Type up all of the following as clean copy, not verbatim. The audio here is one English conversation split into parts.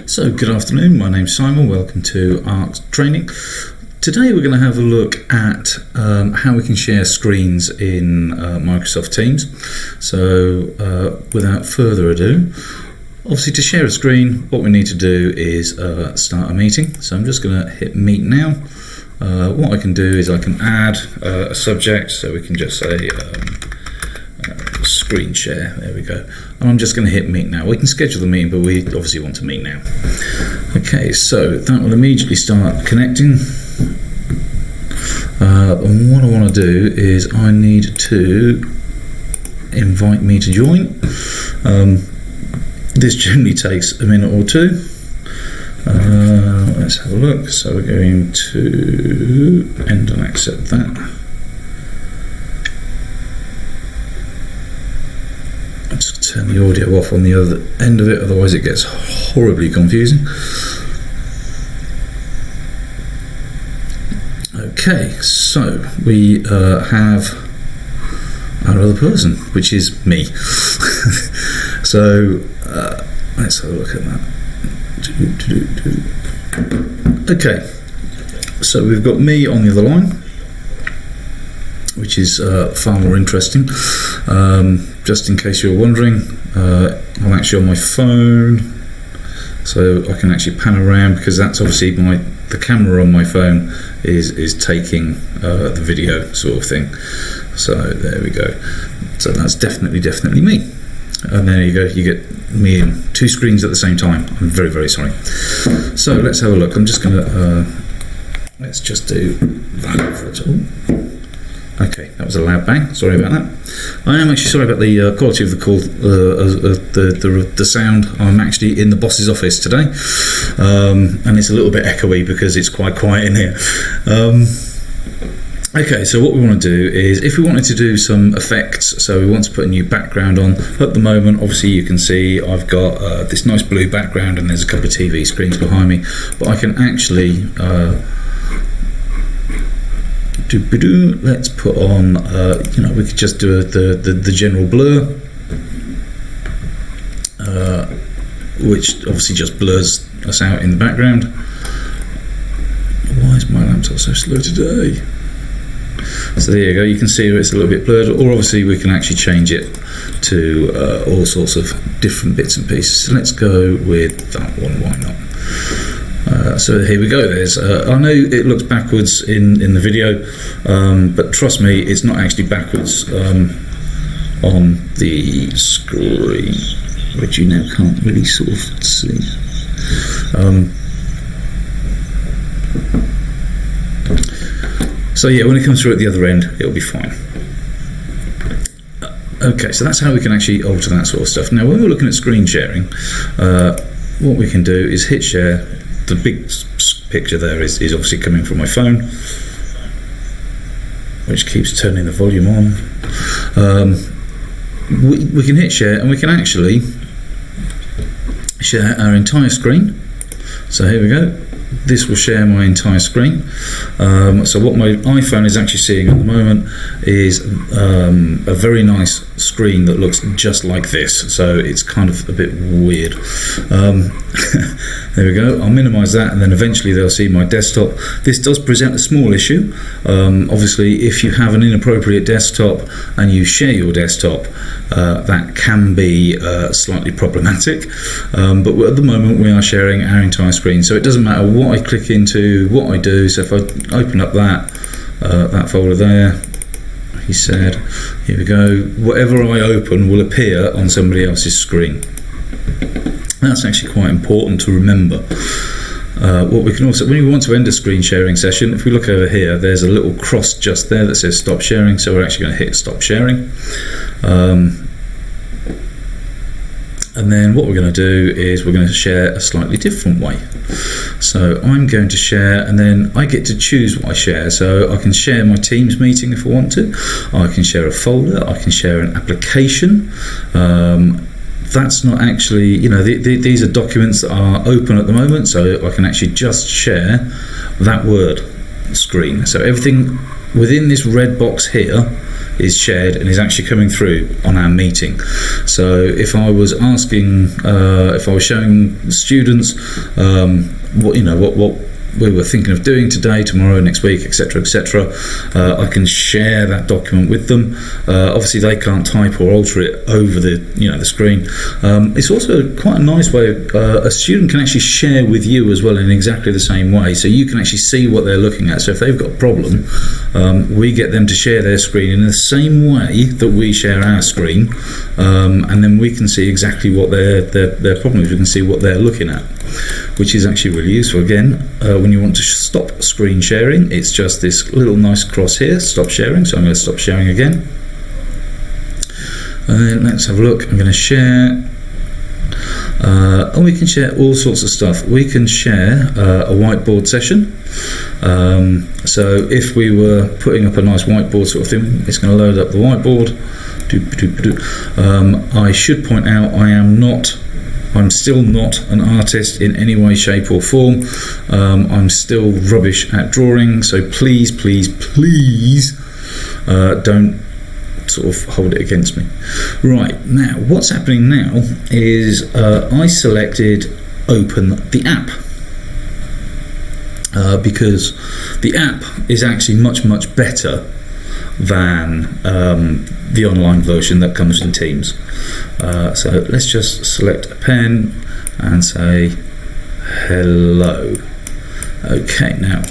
So good afternoon, my name's Simon, welcome to Ark Training. Today we're going to have a look at how we can share screens in Microsoft Teams. So without further ado, obviously to share a screen what we need to do is start a meeting. So I'm just going to hit meet now. What I can do is I can add a subject, so we can just say screen share, there we go, and I'm just going to hit meet now. We can schedule the meeting, but we obviously want to meet now. Okay, so that will immediately start connecting, and what I want to do is I need to invite me to join. This generally takes a minute or two. Let's have a look. So we're going to end and accept that. Just turn the audio off on the other end of it, otherwise it gets horribly confusing. Okay, so we have our other person, which is me. So let's have a look at that. Okay, so we've got me on the other line, which is far more interesting. Just in case you're wondering, I'm actually on my phone, so I can actually pan around, because that's obviously the camera on my phone is taking the video sort of thing. So there we go. So that's definitely me. And there you go, you get me in two screens at the same time. I'm very, very sorry. So let's have a look. I'm just going to, let's just do that for it all. Okay, that was a loud bang, sorry about that. I am actually sorry about the quality of the call, the sound. I'm actually in the boss's office today, and it's a little bit echoey because it's quite quiet in here. Okay, so what we want to do is, if we wanted to do some effects, so we want to put a new background on. At the moment, obviously you can see I've got this nice blue background and there's a couple of TV screens behind me, but I can actually let's put on, we could just do the general blur, which obviously just blurs us out in the background. Why is my laptop so slow today? So there you go, you can see it's a little bit blurred, or obviously we can actually change it to all sorts of different bits and pieces. So let's go with that one, why not? So here we go. There's I know it looks backwards in the video, but trust me, it's not actually backwards on the screen, which you now can't really sort of see. So yeah, when it comes through at the other end, it'll be fine. Okay, so that's how we can actually alter that sort of stuff. Now, when we're looking at screen sharing, what we can do is hit share. The big picture there is obviously coming from my phone, which keeps turning the volume on. We can hit share, and we can actually share our entire screen. So here we go. This will share my entire screen. So what my iPhone is actually seeing at the moment is a very nice screen that looks just like this. So it's kind of a bit weird. There we go. I'll minimize that, and then eventually they'll see my desktop. This does present a small issue. Obviously, if you have an inappropriate desktop and you share your desktop, that can be slightly problematic. But at the moment we are sharing our entire screen, so it doesn't matter what I click into, what I do. So if I open up that folder there, he said, here we go, whatever I open will appear on somebody else's screen. That's actually quite important to remember. What we can also, when we want to end a screen sharing session, if we look over here, there's a little cross just there that says stop sharing, so we're actually going to hit stop sharing. And then what we're going to do is we're going to share a slightly different way. So I'm going to share, and then I get to choose what I share. So I can share my Teams meeting if I want to. I can share a folder. I can share an application. That's not actually, these are documents that are open at the moment, so I can actually just share that Word screen. So everything within this red box here is shared and is actually coming through on our meeting. So if I was asking, if I was showing students what we were thinking of doing today, tomorrow, next week, etc., I can share that document with them. Obviously, they can't type or alter it over the screen. It's also quite a nice way. A student can actually share with you as well in exactly the same way, so you can actually see what they're looking at. So if they've got a problem, we get them to share their screen in the same way that we share our screen, and then we can see exactly what their problem is. We can see what they're looking at, which is actually really useful. Again, when you want to stop screen sharing, it's just this little nice cross here, stop sharing. So I'm going to stop sharing again, and then let's have a look. I'm going to share, and we can share all sorts of stuff. We can share a whiteboard session. So if we were putting up a nice whiteboard sort of thing, it's going to load up the whiteboard. I should point out I'm still not an artist in any way, shape or form. I'm still rubbish at drawing, so please don't sort of hold it against me. Right, now what's happening now is I selected open the app, because the app is actually much better than the online version that comes in Teams. So let's just select a pen and say hello. Okay, now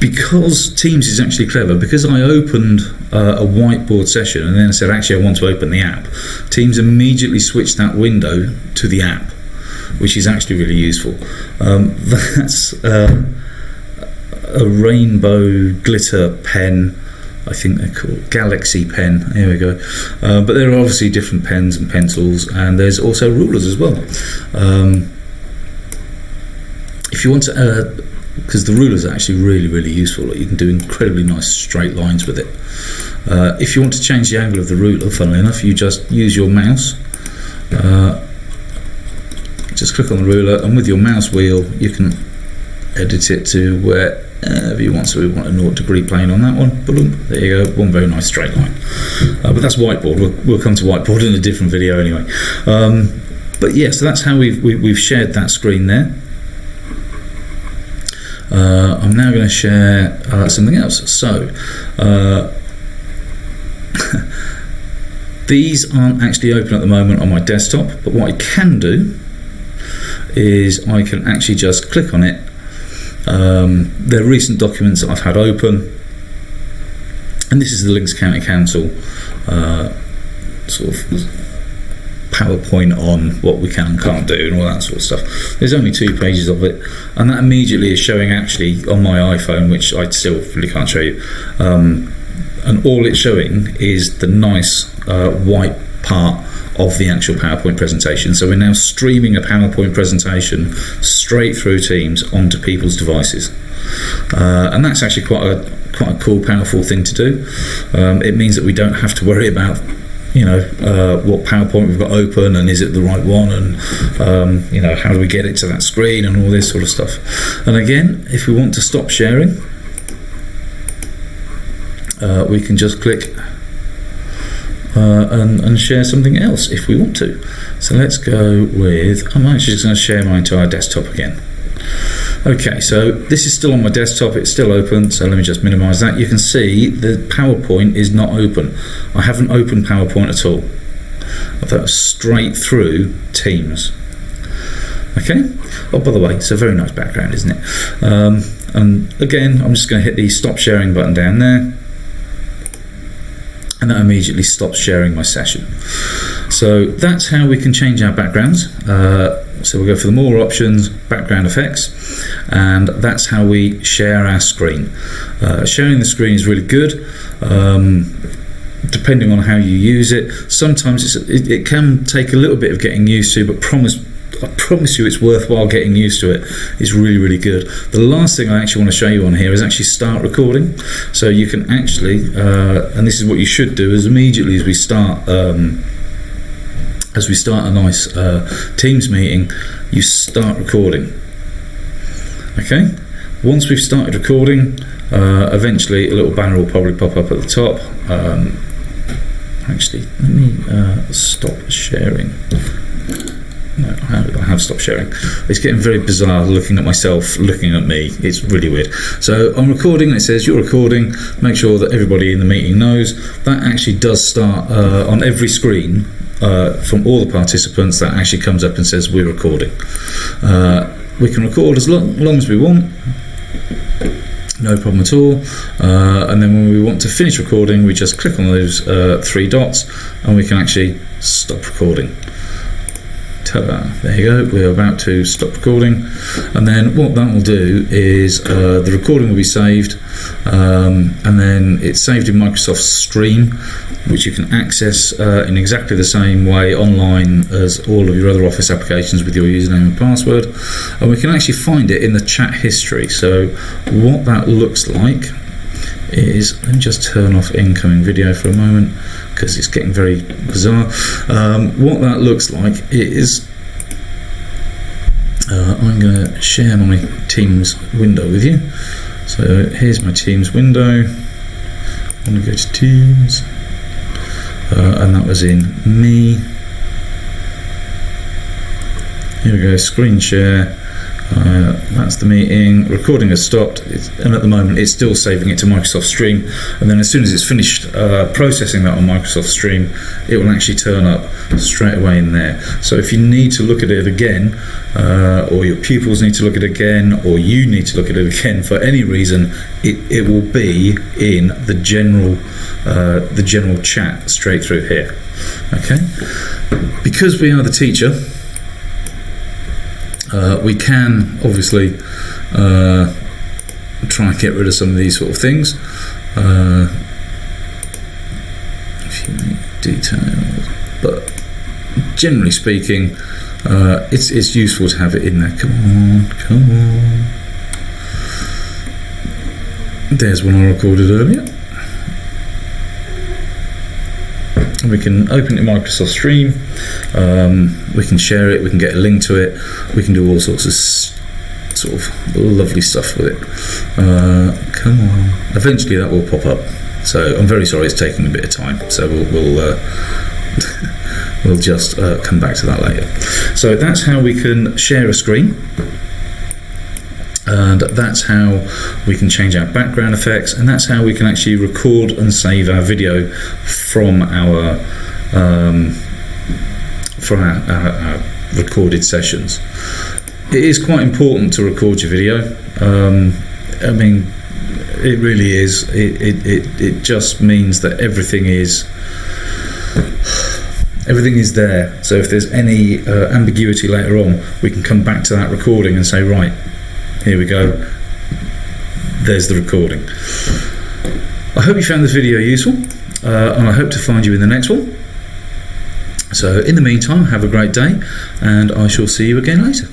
because Teams is actually clever, because I opened a whiteboard session and then I said actually I want to open the app, Teams immediately switched that window to the app, which is actually really useful. That's a rainbow glitter pen, I think they're called Galaxy pen. Here we go. But there are obviously different pens and pencils, and there's also rulers as well. If you want to, because the rulers are actually really useful. Like, you can do incredibly nice straight lines with it. If you want to change the angle of the ruler, funnily enough, you just use your mouse. Just click on the ruler, and with your mouse wheel, you can edit it to wherever you want. So we want a 0-degree plane on that one. Boom, there you go, one very nice straight line. But that's whiteboard. We'll come to whiteboard in a different video anyway. But yeah, so that's how we've shared that screen there. I'm now going to share something else. So these aren't actually open at the moment on my desktop, but what I can do is I can actually just click on it. They're recent documents that I've had open, and this is the Links County Council sort of PowerPoint on what we can and can't do and all that sort of stuff. There's only 2 pages of it, and that immediately is showing actually on my iPhone, which I still really can't show you, and all it's showing is the nice white part of the actual PowerPoint presentation. So we're now streaming a PowerPoint presentation straight through Teams onto people's devices, and that's actually quite a cool, powerful thing to do. It means that we don't have to worry about what PowerPoint we've got open, and is it the right one, and how do we get it to that screen, and all this sort of stuff. And again, if we want to stop sharing, we can just click and share something else if we want to. So let's go with, I'm actually just going to share my entire desktop again. Okay, so this is still on my desktop, it's still open, so let me just minimize that. You can see the PowerPoint is not open. I haven't opened PowerPoint at all. I've got straight through Teams. Okay, oh, by the way, it's a very nice background, isn't it? And again, I'm just going to hit the stop sharing button down there, and that immediately stops sharing my session. So that's how we can change our backgrounds. So we'll go for the more options, background effects, and that's how we share our screen. Sharing the screen is really good, depending on how you use it. Sometimes it can take a little bit of getting used to, but I promise you it's worthwhile getting used to it. It's really good. The last thing I actually want to show you on here is actually start recording. So you can actually, and this is what you should do, is immediately as we start a nice Teams meeting, you start recording. Okay, once we've started recording, Eventually a little banner will probably pop up at the top. Actually, let me stop sharing. No, I have stopped sharing. It's getting very bizarre looking at myself, looking at me. It's really weird. So I'm recording, and it says you're recording. Make sure that everybody in the meeting knows. That actually does start on every screen from all the participants. That actually comes up and says we're recording. We can record as long as we want. No problem at all. And then when we want to finish recording, we just click on those 3 dots and we can actually stop recording. Ta-da. There you go, we're about to stop recording, and then what that will do is the recording will be saved, and then it's saved in Microsoft Stream, which you can access in exactly the same way online as all of your other Office applications with your username and password, and we can actually find it in the chat history. So what that looks like is, let me just turn off incoming video for a moment because it's getting very bizarre. What that looks like is I'm going to share my Teams window with you. So here's my Teams window. I'm going to go to Teams, and that was in me. Here we go, screen share. That's the meeting. Recording has stopped, and at the moment it's still saving it to Microsoft Stream, and then as soon as it's finished processing that on Microsoft Stream, it will actually turn up straight away in there. So if you need to look at it again, or your pupils need to look at it again, or you need to look at it again for any reason, it will be in the general chat straight through here. Okay, because we are the teacher, we can obviously try and get rid of some of these sort of things. A few details, but generally speaking, it's useful to have it in there. Come on. There's one I recorded earlier. We can open it in Microsoft Stream, we can share it, we can get a link to it, we can do all sorts of sort of lovely stuff with it. Come on. Eventually that will pop up. So I'm very sorry it's taking a bit of time. So we'll we'll just come back to that later. So that's how we can share a screen. And that's how we can change our background effects, and that's how we can actually record and save our video from our recorded sessions. It is quite important to record your video. I mean, it really is. It just means that everything is there. So if there's any ambiguity later on, we can come back to that recording and say, right, here we go, there's the recording. I hope you found this video useful, and I hope to find you in the next one. So in the meantime, have a great day, and I shall see you again later.